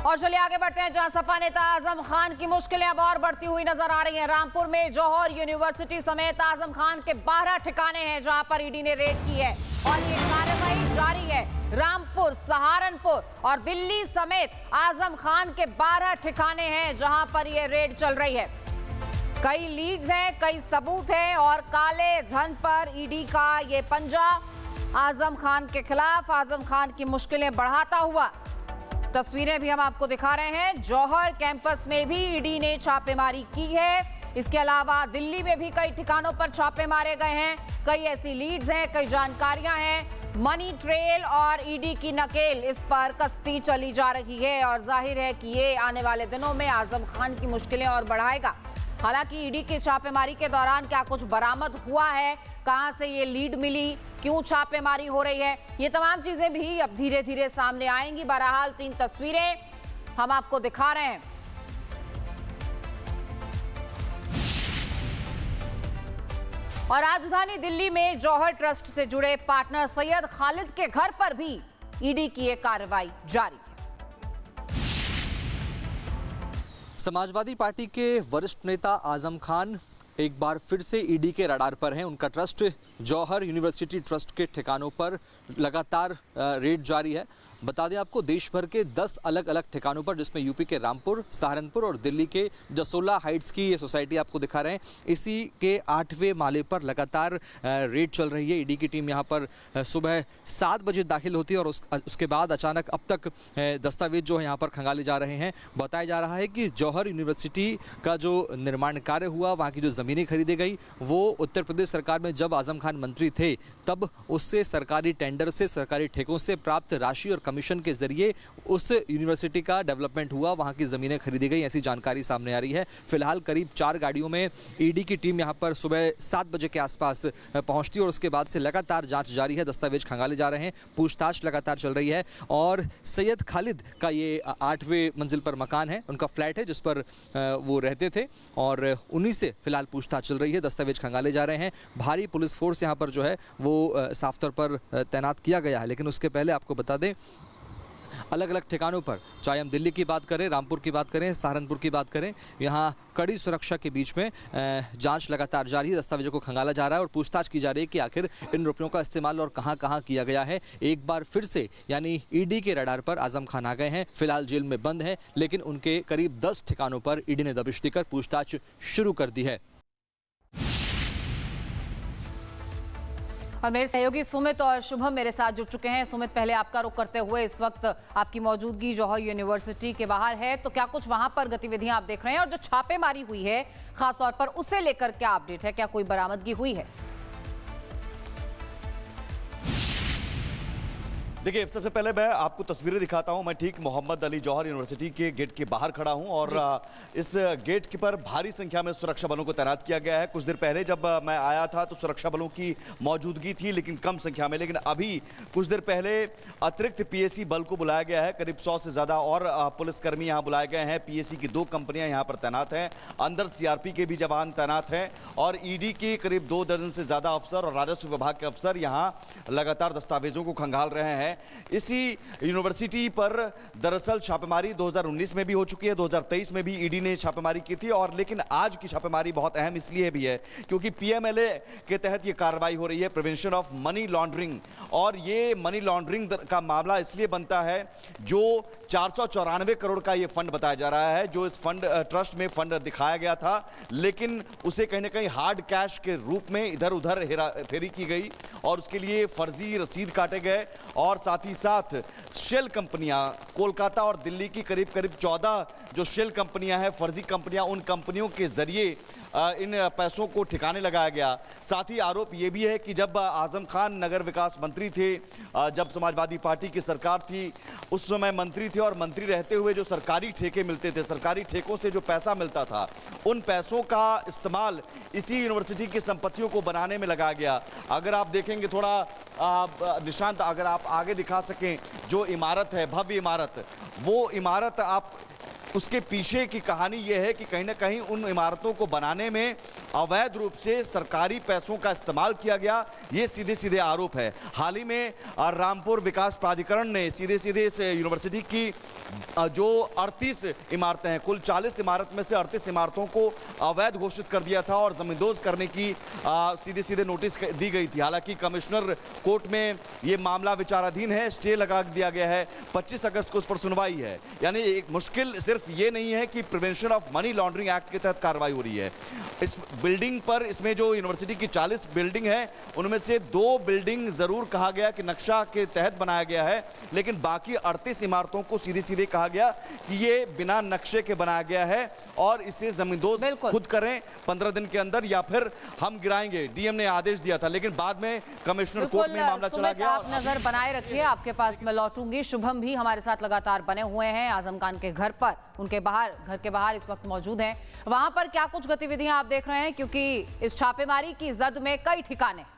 और चलिए आगे बढ़ते हैं, जहां सपा नेता आजम खान की मुश्किलें अब और बढ़ती हुई नजर आ रही हैं। रामपुर में जौहर यूनिवर्सिटी समेत आजम खान के 12 ठिकाने हैं जहां पर ईडी ने रेड की है और ये कार्रवाई जारी है। रामपुर, सहारनपुर और दिल्ली समेत आजम खान के 12 ठिकाने हैं जहां पर ये रेड चल रही है। कई लीड्स हैं, कई सबूत हैं और काले धन पर ईडी का ये पंजा आजम खान के खिलाफ आजम खान की मुश्किलें बढ़ाता हुआ। तस्वीरें भी हम आपको दिखा रहे हैं। जौहर कैंपस में भी ईडी ने छापेमारी की है। इसके अलावा दिल्ली में भी कई ठिकानों पर छापे मारे गए हैं। कई ऐसी लीड्स हैं, कई जानकारियां हैं। मनी ट्रेल और ईडी की नकेल इस पर कसती चली जा रही है और जाहिर है कि ये आने वाले दिनों में आजम खान की मुश्किलें और बढ़ाएगा। हालांकि ईडी की छापेमारी के दौरान क्या कुछ बरामद हुआ है, कहां से ये लीड मिली, क्यों छापेमारी हो रही है, ये तमाम चीजें भी अब धीरे धीरे सामने आएंगी। बहरहाल 3 तस्वीरें हम आपको दिखा रहे हैं। और राजधानी दिल्ली में जौहर ट्रस्ट से जुड़े पार्टनर सैयद खालिद के घर पर भी ईडी की एक कार्रवाई जारी है। समाजवादी पार्टी के वरिष्ठ नेता आजम खान एक बार फिर से ईडी के रडार पर हैं। उनका ट्रस्ट जौहर यूनिवर्सिटी ट्रस्ट के ठिकानों पर लगातार रेड जारी है। बता दें आपको, देश भर के 10 अलग अलग ठिकानों पर, जिसमें यूपी के रामपुर, सहारनपुर और दिल्ली के जसोला हाइट्स की ये सोसाइटी आपको दिखा रहे हैं। इसी के 8वें माले पर लगातार रेड चल रही है। ईडी की टीम यहाँ पर सुबह 7 बजे दाखिल होती है और उसके बाद अचानक अब तक दस्तावेज जो है यहाँ पर खंगाले जा रहे हैं। बताया जा रहा है कि जौहर यूनिवर्सिटी का जो निर्माण कार्य हुआ, वहाँ की जो ज़मीनें खरीदी गई, वो उत्तर प्रदेश सरकार में जब आजम खान मंत्री थे तब उससे सरकारी टेंडर से, सरकारी ठेकों से प्राप्त राशि और कमीशन के जरिए उस यूनिवर्सिटी का डेवलपमेंट हुआ, वहां की जमीनें खरीदी गई, ऐसी जानकारी सामने आ रही है। फिलहाल करीब 4 गाड़ियों में ईडी की टीम यहां पर सुबह 7 बजे के आसपास पहुंचती है और उसके बाद से लगातार जांच जारी है। दस्तावेज खंगाले जा रहे हैं, पूछताछ लगातार चल रही है। और सैयद खालिद का ये 8वें मंजिल पर मकान है, उनका फ्लैट है जिस पर वो रहते थे और उन्हीं से फिलहाल पूछताछ चल रही है। दस्तावेज खंगाले जा रहे हैं। भारी पुलिस फोर्स यहाँ पर जो है वो साफ तौर पर तैनात किया गया है। लेकिन उसके पहले आपको बता दें, अलग अलग ठिकानों पर, चाहे हम दिल्ली की बात करें, रामपुर की बात करें, सहारनपुर की बात करें, यहाँ कड़ी सुरक्षा के बीच में जांच लगातार जारी है। दस्तावेजों को खंगाला जा रहा है और पूछताछ की जा रही है कि आखिर इन रुपयों का इस्तेमाल और कहां कहां किया गया है। एक बार फिर से यानी ईडी के रडार पर आजम खान आ गए हैं। फिलहाल जेल में बंद है, लेकिन उनके करीब 10 ठिकानों पर ईडी ने दबिश देकर पूछताछ शुरू कर दी है। और मेरे सहयोगी सुमित और शुभम मेरे साथ जुड़ चुके हैं। सुमित, पहले आपका रुख करते हुए, इस वक्त आपकी मौजूदगी जौहर यूनिवर्सिटी के बाहर है, तो क्या कुछ वहां पर गतिविधियां आप देख रहे हैं और जो छापेमारी हुई है खास तौर पर उसे लेकर क्या अपडेट है, क्या कोई बरामदगी हुई है? देखिए, सबसे पहले मैं आपको तस्वीरें दिखाता हूं। मैं ठीक मोहम्मद अली जौहर यूनिवर्सिटी के गेट के बाहर खड़ा हूं और इस गेट के पर भारी संख्या में सुरक्षा बलों को तैनात किया गया है। कुछ देर पहले जब मैं आया था तो सुरक्षा बलों की मौजूदगी थी, लेकिन कम संख्या में। लेकिन अभी कुछ देर पहले अतिरिक्त पीएसी बल को बुलाया गया है। करीब 100 से ज़्यादा और पुलिसकर्मी यहाँ बुलाए गए हैं। पीएसी की 2 कंपनियाँ यहाँ पर तैनात हैं। अंदर सीआरपी के भी जवान तैनात हैं और ईडी के करीब 2 दर्जन से ज़्यादा अफसर और राजस्व विभाग के अफसर यहाँ लगातार दस्तावेजों को खंगाल रहे हैं। इसी यूनिवर्सिटी पर दरअसल छापेमारी 2019 में भी हो चुकी है, 2023 में भी ईडी ने छापेमारी की थी। और लेकिन आज की छापेमारी बहुत अहम इसलिए भी है क्योंकि पीएमएलए के तहत ये कार्रवाई हो रही है, प्रिवेंशन ऑफ मनी लॉन्ड्रिंग। और ये मनी लॉन्ड्रिंग का मामला इसलिए बनता है जो 494 करोड़ का ये फंड बताया जा रहा है, जो इस फंड ट्रस्ट में फंड दिखाया गया था, लेकिन उसे कहीं ना कहीं हार्ड कैश के रूप में इधर उधर हेराफेरी की गई और उसके लिए फर्जी रसीद काटे गए। और साथ ही साथ शेल कंपनियां, कोलकाता और दिल्ली की करीब 14 जो शेल कंपनियां हैं, फर्जी कंपनियां, उन कंपनियों के जरिए इन पैसों को ठिकाने लगाया गया। साथ ही आरोप ये भी है कि जब आजम खान नगर विकास मंत्री थे, जब समाजवादी पार्टी की सरकार थी, उस समय मंत्री थे और मंत्री रहते हुए जो सरकारी ठेके मिलते थे, सरकारी ठेकों से जो पैसा मिलता था, उन पैसों का इस्तेमाल इसी यूनिवर्सिटी की संपत्तियों को बनाने में लगाया गया। अगर आप देखेंगे थोड़ा निशांत, अगर आप आगे दिखा सकें, जो इमारत है, भव्य इमारत, वो इमारत आप उसके पीछे की कहानी यह है कि कहीं ना कहीं उन इमारतों को बनाने में अवैध रूप से सरकारी पैसों का इस्तेमाल किया गया, ये सीधे सीधे आरोप है। हाल ही में रामपुर विकास प्राधिकरण ने सीधे सीधे इस यूनिवर्सिटी की जो 38 इमारतें हैं, कुल 40 इमारत में से 38 इमारतों को अवैध घोषित कर दिया था और जमींदोज करने की सीधे सीधे नोटिस दी गई थी। हालांकि कमिश्नर कोर्ट में ये मामला विचाराधीन है, स्टे लगा दिया गया है, 25 अगस्त को उस पर सुनवाई है। यानी एक मुश्किल सिर्फ ये नहीं है कि prevention of money laundering act के तहत कार्रवाई हो रही है इस बिल्डिंग पर। इसमें जो यूनिवर्सिटी की 40 बिल्डिंग है उनमें से 2 बिल्डिंग जरूर कहा गया कि नक्शा के तहत बनाया गया है, लेकिन बाकी 38 इमारतों को सीधे सीधे कहा गया कि ये बिना नक्शे के बनाया गया है और इसे जमींदोज खुद करें 15 दिन के अंदर या फिर हम गिराएंगे। डीएम ने आदेश दिया था, लेकिन बाद में कमिश्नर कोर्ट में मामला चला गया। आप नजर बनाए रखिए, आपके पास मैं लौटूंगी। शुभम भी हमारे साथ लगातार बने हुए हैं आजम खान के घर पर, उनके बाहर, घर के बाहर इस वक्त मौजूद हैं। वहां पर क्या कुछ गतिविधियां आप देख रहे हैं, क्योंकि इस छापेमारी की जद में कई ठिकाने।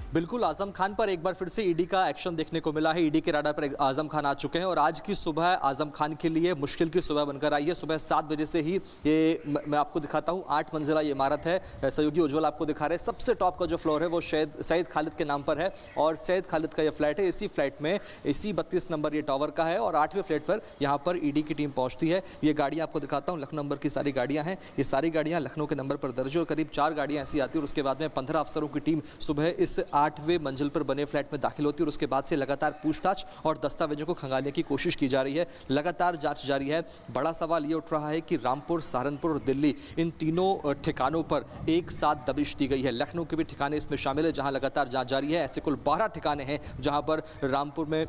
बिल्कुल, आजम खान पर एक बार फिर से ईडी का एक्शन देखने को मिला है। ईडी के राडार पर आजम खान आ चुके हैं और आज की सुबह आजम खान के लिए मुश्किल की सुबह बनकर आई है। सुबह 7 बजे से ही ये मैं आपको दिखाता हूँ, 8 मंजिला ये इमारत है। सहयोगी उज्ज्वल आपको दिखा रहे हैं। सबसे टॉप का जो फ्लोर है वो सैयद खालिद के नाम पर है और सैयद खालिद का ये फ्लैट है। इसी फ्लैट में इसी 32 नंबर ये टावर का है और 8वें फ्लैट पर यहाँ पर ईडी की टीम पहुँचती है। ये गाड़ियाँ आपको दिखाता हूँ, लखनऊ नंबर की सारी गाड़ियाँ हैं। ये सारी गाड़ियाँ लखनऊ के नंबर पर दर्ज है और करीब 4 गाड़ियाँ ऐसी आती है और उसके बाद में 15 अफसरों की टीम सुबह इस 8वें मंजिल पर बने फ्लैट में दाखिल होती है और उसके बाद से लगातार पूछताछ और दस्तावेजों को खंगालने की कोशिश की जा रही है। लगातार जांच जारी है। बड़ा सवाल ये उठ रहा है कि रामपुर, सहारनपुर और दिल्ली, इन तीनों ठिकानों पर एक साथ दबिश दी गई है। लखनऊ के भी ठिकाने इसमें शामिल है जहां लगातार जांच जारी है। ऐसे कुल 12 ठिकाने हैं जहां पर रामपुर में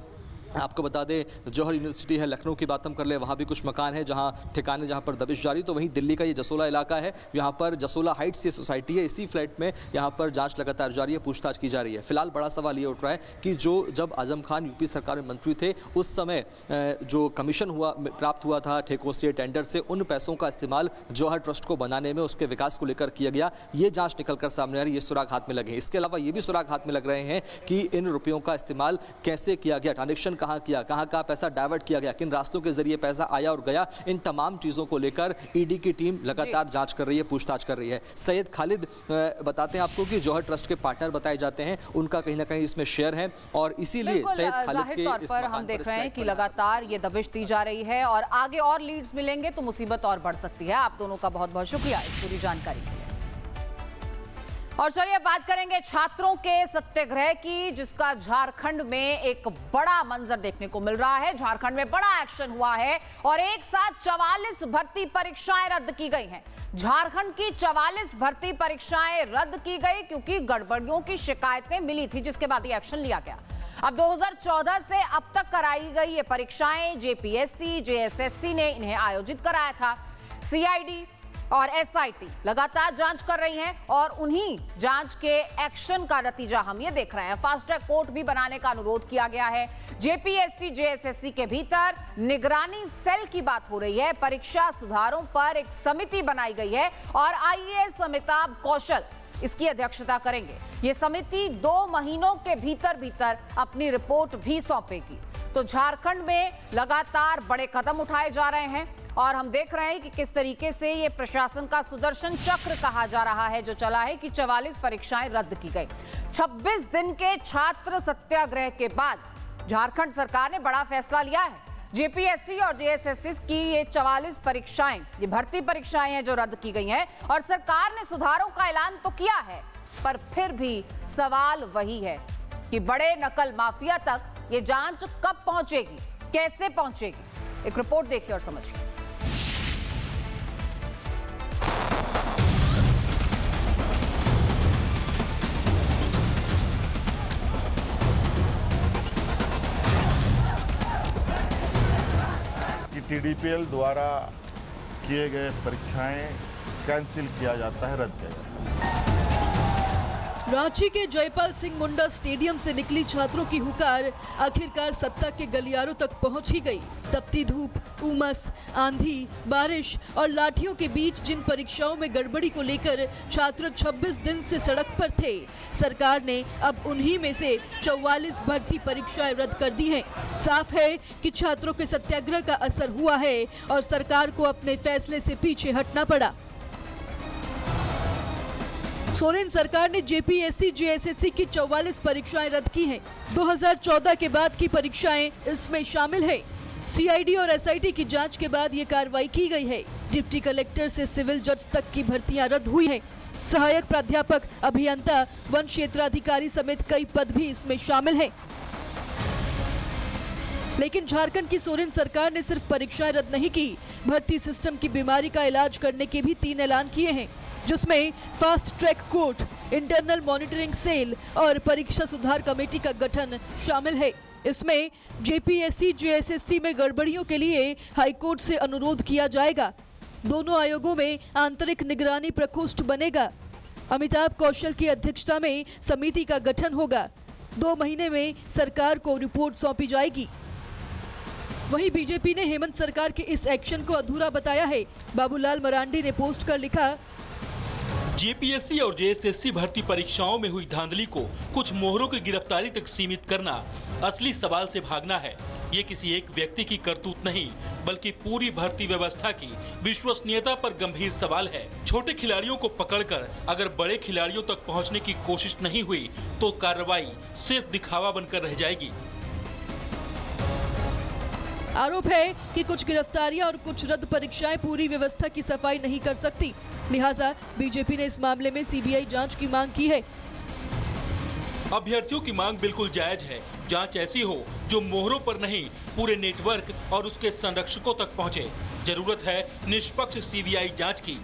आपको बता दें जौहर यूनिवर्सिटी है, लखनऊ की बात हम कर ले वहाँ भी कुछ मकान है जहाँ ठिकाने जहाँ पर दबिश जारी। तो वहीं दिल्ली का ये जसोला इलाका है, यहाँ पर जसोला हाइट्स ये सोसाइटी है, इसी फ्लैट में यहाँ पर जांच लगातार जारी है, पूछताछ की जा रही है। फिलहाल बड़ा सवाल ये उठ रहा है कि जब आजम खान यूपी सरकार में मंत्री थे उस समय जो कमीशन प्राप्त हुआ था ठेकों से, टेंडर से, उन पैसों का इस्तेमाल जौहर ट्रस्ट को बनाने में, उसके विकास को लेकर किया गया। ये जाँच निकल कर सामने आ रही है, ये सुराग हाथ में लगे। इसके अलावा ये भी सुराग हाथ में लग रहे हैं कि इन रुपयों का इस्तेमाल कैसे किया गया, ट्रांजेक्शन कहाँ किया, कहाँ का पैसा डाइवर्ट किया गया, किन रास्तों के जरिए पैसा आया और गया। इन तमाम चीजों को लेकर ईडी की टीम लगातार जांच कर रही है, पूछताछ कर रही है। सैयद खालिद बताते हैं आपको कि जौहर ट्रस्ट के पार्टनर बताए जाते हैं, उनका कहीं ना कहीं इसमें शेयर है और इसीलिए सैयद खालिद के तौर पर हम देख रहे हैं कि लगातार ये दबिश दी जा रही है और आगे और लीड्स मिलेंगे तो मुसीबत और बढ़ सकती है। आप दोनों का बहुत बहुत शुक्रिया इस पूरी जानकारी के लिए। और चलिए बात करेंगे छात्रों के सत्याग्रह की, जिसका झारखंड में एक बड़ा मंजर देखने को मिल रहा है। झारखंड में बड़ा एक्शन हुआ है और एक साथ 44 भर्ती परीक्षाएं रद्द की गई हैं। झारखंड की 44 भर्ती परीक्षाएं रद्द की गई क्योंकि गड़बड़ियों की शिकायतें मिली थी, जिसके बाद ये एक्शन लिया गया। अब 2014 से अब तक कराई गई ये परीक्षाएं जेपीएससी, जेएसएससी ने इन्हें आयोजित कराया था। सीआईडी और एसआईटी लगातार जांच कर रही हैं और उन्हीं जांच के एक्शन का नतीजा हम ये देख रहे हैं। फास्ट ट्रैक कोर्ट भी बनाने का अनुरोध किया गया है। जेपीएससी, जेएसएससी के भीतर निगरानी सेल की बात हो रही है। परीक्षा सुधारों पर एक समिति बनाई गई है और आईएएस अमिताभ कौशल इसकी अध्यक्षता करेंगे। ये समिति 2 महीनों के भीतर अपनी रिपोर्ट भी सौंपेगी। तो झारखंड में लगातार बड़े कदम उठाए जा रहे हैं और हम देख रहे हैं कि किस तरीके से ये प्रशासन का सुदर्शन चक्र कहा जा रहा है जो चला है कि 44 परीक्षाएं रद्द की गई। 26 दिन के छात्र सत्याग्रह के बाद झारखंड सरकार ने बड़ा फैसला लिया है। जेपीएससी और जेएसएससी की ये 44 परीक्षाएं, ये भर्ती परीक्षाएं हैं जो रद्द की गई हैं और सरकार ने सुधारों का ऐलान तो किया है, पर फिर भी सवाल वही है कि बड़े नकल माफिया तक ये जांच कब पहुंचेगी, कैसे पहुंचेगी। एक रिपोर्ट देखिए और समझिए। टीडीपीएल द्वारा किए गए परीक्षाएं कैंसिल किया जाता है, रद्द किया जाता है। रांची के जयपाल सिंह मुंडा स्टेडियम से निकली छात्रों की हुकार आखिरकार सत्ता के गलियारों तक पहुंच ही गई। तपती धूप, उमस, आंधी, बारिश और लाठियों के बीच जिन परीक्षाओं में गड़बड़ी को लेकर छात्र 26 दिन से सड़क पर थे, सरकार ने अब उन्हीं में से 44 भर्ती परीक्षाएं रद्द कर दी हैं। साफ है कि छात्रों के सत्याग्रह का असर हुआ है और सरकार को अपने फैसले से पीछे हटना पड़ा। सोरेन सरकार ने जेपीएससी जेएसएससी की 44 परीक्षाएं रद्द की हैं। 2014 के बाद की परीक्षाएं इसमें शामिल है। सीआईडी और एसआईटी की जांच के बाद ये कार्रवाई की गई है। डिप्टी कलेक्टर से सिविल जज तक की भर्तियां रद्द हुई हैं। सहायक प्राध्यापक, अभियंता, वन क्षेत्राधिकारी समेत कई पद भी इसमें शामिल हैं। लेकिन झारखंड की सोरेन सरकार ने सिर्फ परीक्षाएं रद्द नहीं की, भर्ती सिस्टम की बीमारी का इलाज करने के भी 3 ऐलान किए हैं, जिसमें fast track court, internal monitoring cell और परीक्षा सुधार कमेटी का गठन शामिल है। इसमें जेपीएससी जेएसएससी में गड़बड़ियों के लिए हाईकोर्ट से अनुरोध किया जाएगा। दोनों आयोगों में आंतरिक निगरानी प्रकोष्ठ बनेगा। अमिताभ कौशल की अध्यक्षता में समिति का गठन होगा। 2 महीने में सरकार को रिपोर्ट सौंपी जाएगी। वहीं बीजेपी ने हेमंत सरकार के इस एक्शन को अधूरा बताया है। बाबूलाल मरांडी ने पोस्ट कर लिखा, जेपीएससी और जेएसएससी भर्ती परीक्षाओं में हुई धांधली को कुछ मोहरों की गिरफ्तारी तक सीमित करना असली सवाल से भागना है। ये किसी एक व्यक्ति की करतूत नहीं, बल्कि पूरी भर्ती व्यवस्था की विश्वसनीयता पर गंभीर सवाल है। छोटे खिलाड़ियों को पकड़कर अगर बड़े खिलाड़ियों तक पहुंचने की कोशिश नहीं हुई तो कार्रवाई सिर्फ दिखावा बनकर रह जाएगी। आरोप है कि कुछ गिरफ्तारियां और कुछ रद्द परीक्षाएं पूरी व्यवस्था की सफाई नहीं कर सकती। लिहाजा बीजेपी ने इस मामले में सीबीआई जांच की मांग की है। अभ्यर्थियों की मांग बिल्कुल जायज है। जांच ऐसी हो जो मोहरों पर नहीं, पूरे नेटवर्क और उसके संरक्षकों तक पहुंचे। जरूरत है निष्पक्ष सीबीआई जांच की,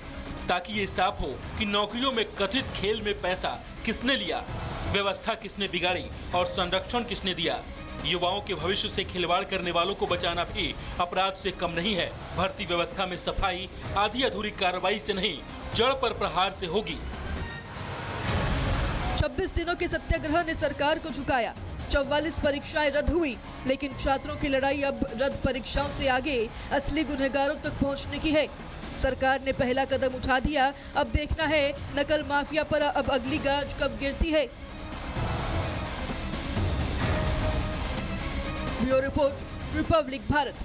ताकि ये साफ हो कि नौकरियों में कथित खेल में पैसा किसने लिया, व्यवस्था किसने बिगाड़ी और संरक्षण किसने दिया। युवाओं के भविष्य से खिलवाड़ करने वालों को बचाना भी अपराध से कम नहीं है। भर्ती व्यवस्था में सफाई आधी अधूरी कार्रवाई से नहीं, जड़ पर प्रहार से होगी। 26 दिनों के सत्याग्रह ने सरकार को झुकाया। 44 परीक्षाएं रद्द हुई, लेकिन छात्रों की लड़ाई अब रद्द परीक्षाओं से आगे असली गुनहगारों तक पहुंचने की है। सरकार ने पहला कदम उठा दिया, अब देखना है नकल माफिया पर अब अगली गाज कब गिरती है। Bureau report, Republic Bharat.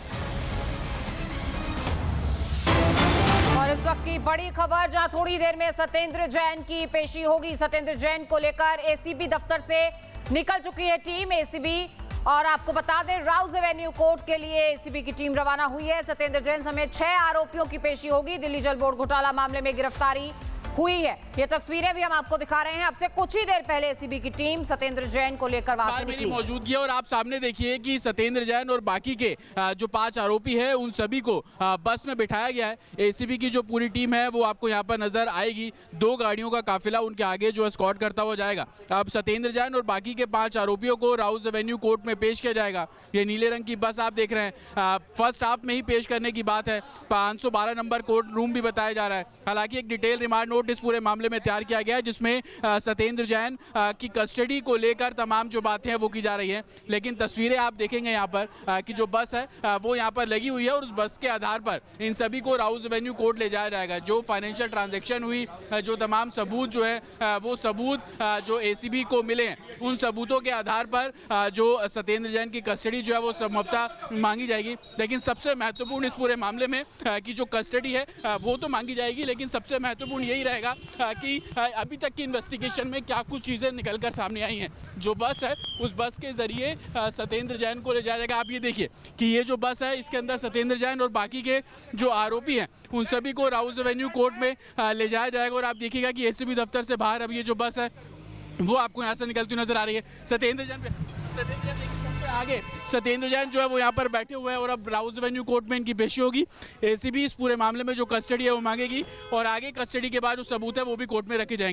और इस वक्त की बड़ी खबर, जहां थोड़ी देर में सत्येंद्र जैन की पेशी होगी। सत्येंद्र जैन को लेकर एसीबी दफ्तर से निकल चुकी है टीम एसीबी, और आपको बता दें राउज एवेन्यू कोर्ट के लिए एसीबी की टीम रवाना हुई है। सत्येंद्र जैन समेत 6 आरोपियों की पेशी होगी। दिल्ली जल बोर्ड घोटाला मामले में गिरफ्तारी हुई है। ये तस्वीरें भी हम आपको दिखा रहे हैं। अब से कुछ ही देर पहले एसीबी की टीम सत्येंद्र जैन को लेकर वहां से निकली। मेरी मौजूदगी है और आप सामने देखिए कि सत्येंद्र जैन और बाकी के जो 5 आरोपी हैं उन सभी को बस में बिठाया गया है। एसीबी की जो पूरी टीम है वो आपको यहाँ पर नजर आएगी। 2 गाड़ियों का काफिला उनके आगे जो एस्कॉर्ट करता हुआ जाएगा। अब सत्येंद्र जैन और बाकी के 5 आरोपियों को राउज एवेन्यू कोर्ट में पेश किया जाएगा। ये नीले रंग की बस आप देख रहे हैं, फर्स्ट हाफ में ही पेश करने की बात है। 512 नंबर कोर्ट रूम भी बताया जा रहा है। हालांकि एक डिटेल रिमांड नोट इस पूरे मामले में तैयार किया गया है, जिसमें सत्येंद्र जैन की कस्टडी को लेकर तमाम जो बातें हैं वो की जा रही हैं। लेकिन तस्वीरें आप देखेंगे यहाँ पर कि जो बस है वो यहाँ पर लगी हुई है और उस बस के आधार पर इन सभी को राउज एवेन्यू कोर्ट ले जाया जाएगा। जो फाइनेंशियल ट्रांजैक्शन हुई, जो तमाम सबूत जो है वो सबूत जो एसीबी को मिले हैं, उन सबूतों के आधार पर जो सत्येंद्र जैन की कस्टडी जो है वो संभवतः मांगी जाएगी। लेकिन सबसे महत्वपूर्ण इस पूरे मामले में कि जो कस्टडी है वो तो मांगी जाएगी, लेकिन सबसे महत्वपूर्ण यही रहेगा कि अभी तक की इन्वेस्टिगेशन में क्या कुछ चीजें निकलकर सामने आई हैं। जो बस है उस बस के जरिए सत्येंद्र जैन को ले जाया जाएगा। आप ये देखिए कि ये जो बस है इसके अंदर सत्येंद्र जैन और बाकी के जो आरोपी हैं उन सभी को राउज एवेन्यू कोर्ट में ले जाया जाएगा। और आप देखिएगा कि एसीबी दफ्तर से बाहर अब ये जो बस है वो आपको यहाँ से निकलती नजर आ रही है। सत्येंद्र जैन आगे सत्येंद्र जैन जो है वो यहाँ पर बैठे हुए हैं और अब राउज एवेन्यू कोर्ट में इनकी पेशी होगी। एसीबी इस पूरे मामले में जो कस्टडी है वो मांगेगी और आगे कस्टडी के बाद जो सबूत है वो भी कोर्ट में रखे जाएंगे।